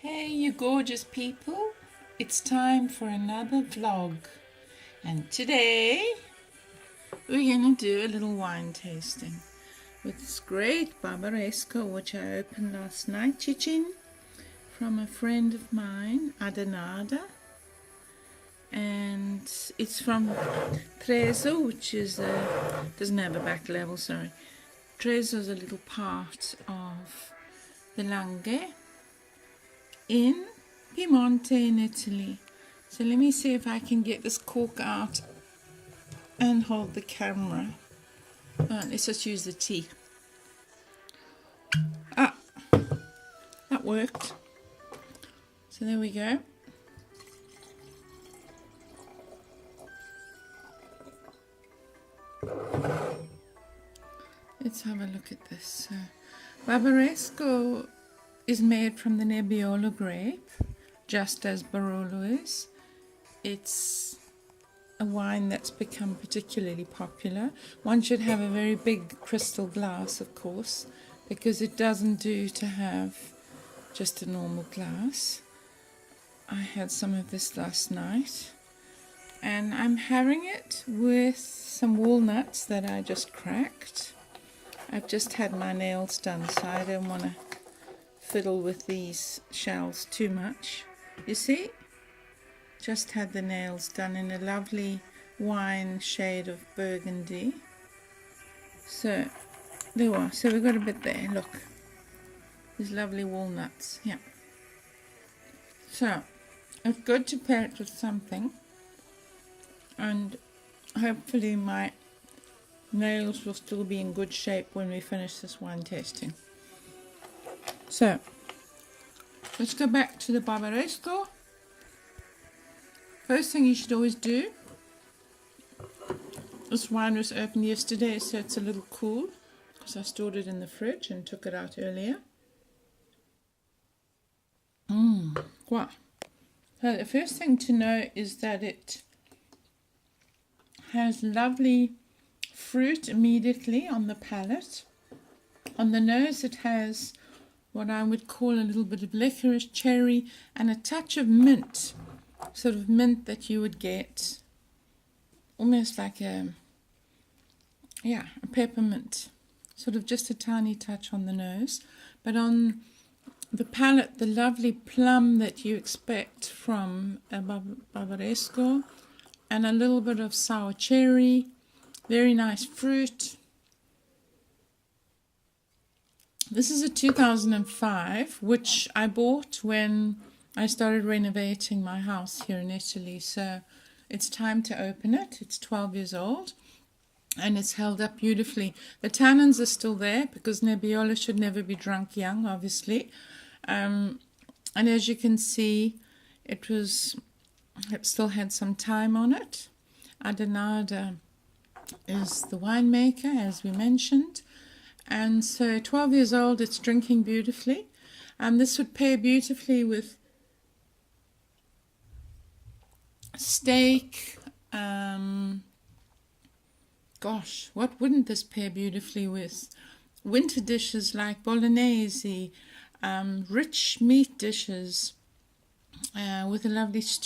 Hey you gorgeous people, it's time for another vlog, and today we're gonna do a little wine tasting with this great Barbaresco which I opened last night, Chichin, from a friend of mine, Donna, and it's from Treiso, which is doesn't have a back level, sorry. Treiso is a little part of the Langhe in Piemonte in Italy. So let me see if I can get this cork out and hold the camera. Let's just use the tea. That worked. So there we go. Let's have a look at this. Barbaresco is made from the nebbiolo grape, just as Barolo is. It's a wine that's become particularly popular. One should have a very big crystal glass, of course, because it doesn't do to have just a normal glass. I had some of this last night, and I'm having it with some walnuts that I just cracked. I've just had my nails done, so I don't want to fiddle with these shells too much. You see, just had the nails done in a lovely wine shade of burgundy. So there we are. So we've got a bit there, look, these lovely walnuts. Yeah, so it's good to pair it with something, and hopefully my nails will still be in good shape when we finish this wine tasting. So let's go back to the Barbaresco. First thing you should always do, this wine was opened yesterday, so it's a little cool because I stored it in the fridge and took it out earlier. Wow. So the first thing to know is that it has lovely fruit immediately on the palate. On the nose it has what I would call a little bit of licorice, cherry, and a touch of mint, sort of mint that you would get almost like a peppermint, sort of just a tiny touch on the nose. But on the palate, the lovely plum that you expect from a Barbaresco, and a little bit of sour cherry, very nice fruit. This is a 2005, which I bought when I started renovating my house here in Italy. So it's time to open it. It's 12 years old and it's held up beautifully. The tannins are still there because nebbiolo should never be drunk young, obviously. And as you can see, it still had some time on it. Donna is the winemaker, as we mentioned. And so 12 years old, it's drinking beautifully. And this would pair beautifully with steak. Gosh, what wouldn't this pair beautifully with? Winter dishes like bolognese, rich meat dishes with a lovely stew.